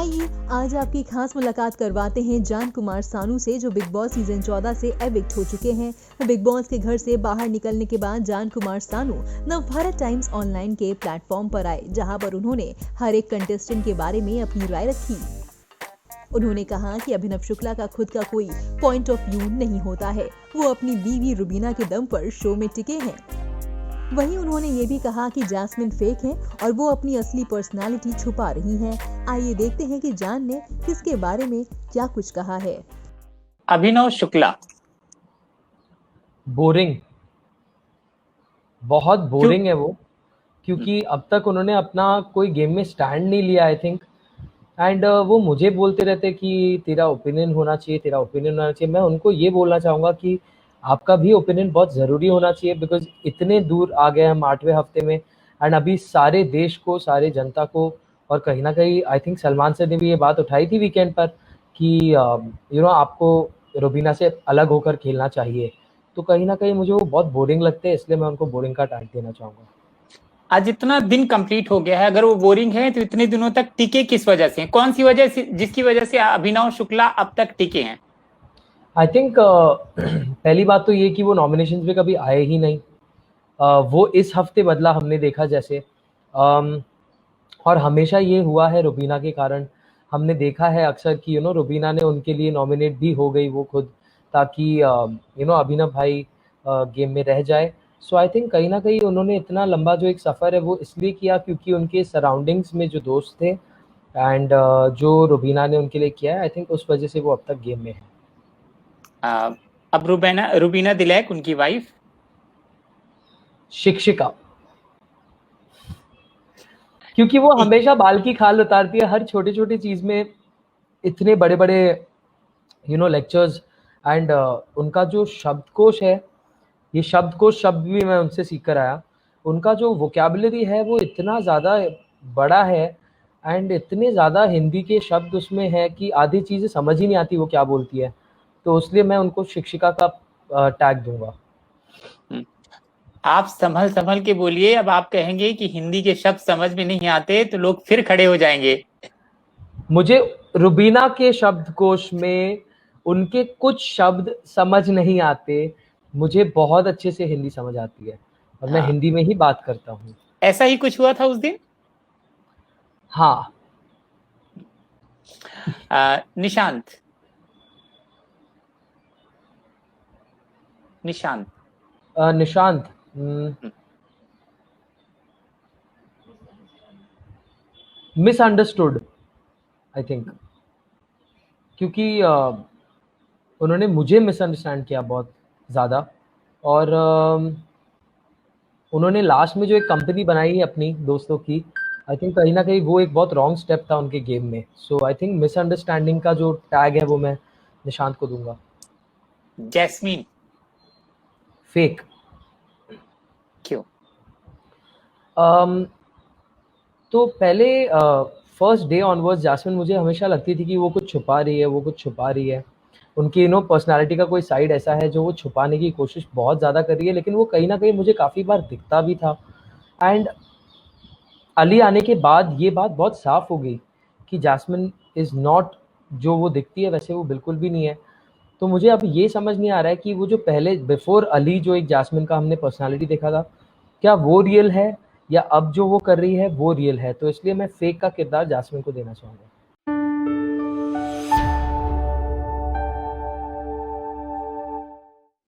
आइए आज आपकी खास मुलाकात करवाते हैं जान कुमार सानू से, जो बिग बॉस सीजन 14 से एविक्ट हो चुके हैं। बिग बॉस के घर से बाहर निकलने के बाद जान कुमार सानू नवभारत टाइम्स ऑनलाइन के प्लेटफॉर्म पर आए, जहां पर उन्होंने हर एक कंटेस्टेंट के बारे में अपनी राय रखी। उन्होंने कहा कि अभिनव शुक्ला का खुद का कोई पॉइंट ऑफ व्यू नहीं होता है, वो अपनी बीवी रुबीना के दम पर शो में टिके हैं। वहीं उन्होंने ये भी कहा कि जैस्मिन फेक है और वो अपनी असली पर्सनालिटी छुपा रही हैं। आइए देखते हैं कि जान ने किसके बारे में क्या कुछ कहा है। अभिनव शुक्ला बोरिंग, बहुत बोरिंग है वो, क्योंकि अब तक उन्होंने अपना कोई गेम में स्टैंड नहीं लिया आई थिंक। एंड वो मुझे बोलते रहते कि तेरा ओपिनियन होना चाहिए, तेरा ओपिनियन होना चाहिए। मैं उनको ये बोलना चाहूँगा कि आपका भी ओपिनियन बहुत ज़रूरी होना चाहिए, बिकॉज इतने दूर आ गए हम 8वें हफ्ते में। एंड अभी सारे देश को, सारे जनता को, और कहीं ना कहीं आई थिंक सलमान सर ने भी ये बात उठाई थी वीकेंड पर कि आपको रुबीना से अलग होकर खेलना चाहिए। तो कहीं ना कहीं मुझे वो बहुत बोरिंग लगते हैं, इसलिए मैं उनको बोरिंग का टैग देना चाहूँगा। आज इतना दिन कंप्लीट हो गया है, अगर वो बोरिंग है तो इतने दिनों तक टिके किस वजह से? कौन सी वजह से जिसकी वजह से अभिनव शुक्ला अब तक टिके हैं? आई थिंक पहली बात तो ये कि वो नॉमिनेशंस में कभी आए ही नहीं। वो इस हफ्ते बदला हमने देखा जैसे, और हमेशा ये हुआ है रुबीना के कारण। हमने देखा है अक्सर कि रुबीना ने उनके लिए नॉमिनेट भी हो गई वो खुद, ताकि अभिनव भाई गेम में रह जाए। सो आई थिंक कहीं ना कहीं उन्होंने इतना लंबा जो एक सफ़र है वो इसलिए किया क्योंकि उनके सराउंडिंग्स में जो दोस्त थे एंड जो रुबीना ने उनके लिए किया है, आई थिंक उस वजह से वो अब तक गेम में है। अब रुबीना दिलैक, उनकी वाइफ शिक्षिका, क्योंकि वो हमेशा बाल की खाल उतारती है हर छोटी छोटी चीज में। इतने बड़े बड़े लेक्चर्स एंड उनका जो शब्दकोश है, ये शब्दकोश शब्द भी मैं उनसे सीख कर आया। उनका जो वोकैबुलरी है वो इतना ज़्यादा बड़ा है एंड इतने ज़्यादा हिंदी के शब्द उसमें है कि आधी चीज़ें समझ ही नहीं आती वो क्या बोलती है। तो इसलिए मैं उनको शिक्षिका का टैग दूंगा। आप संभल के बोलिए। अब आप कहेंगे कि हिंदी के शब्द समझ में नहीं आते तो लोग फिर खड़े हो जाएंगे। मुझे रुबीना के शब्दकोश में उनके कुछ शब्द समझ नहीं आते, मुझे बहुत अच्छे से हिंदी समझ आती है और मैं हिंदी में ही बात करता हूँ। ऐसा ही कुछ हुआ था उस दिन। हाँ। निशांत मिसअंडरस्टूड आई थिंक, क्योंकि उन्होंने मुझे मिसअंडरस्टैंड किया बहुत ज़्यादा। और उन्होंने लास्ट में जो एक कंपनी बनाई है अपनी दोस्तों की, आई थिंक कहीं ना कहीं वो एक बहुत रॉन्ग स्टेप था उनके गेम में। सो आई थिंक मिसअंडरस्टैंडिंग का जो टैग है वो मैं निशांत को दूंगा। Jasmine fake. क्यों? तो पहले फर्स्ट डे ऑनवर्ड्स जैस्मिन मुझे हमेशा लगती थी कि वो कुछ छुपा रही है। उनकी पर्सनालिटी का कोई साइड ऐसा है जो वो छुपाने की कोशिश बहुत ज़्यादा कर रही है, लेकिन वो कहीं ना कहीं मुझे काफ़ी बार दिखता भी था। एंड अली आने के बाद ये बात बहुत साफ हो गई कि जैस्मिन इज़ नॉट जो वो दिखती है वैसे वो बिल्कुल भी नहीं है। तो मुझे अब ये समझ नहीं आ रहा है कि वो जो पहले बिफोर अली जो एक जैस्मिन का हमने पर्सनालिटी देखा था, क्या वो रियल है या अब जो वो कर रही है वो रियल है। तो इसलिए मैं फेक का किरदार जैस्मिन को देना चाहूँगा।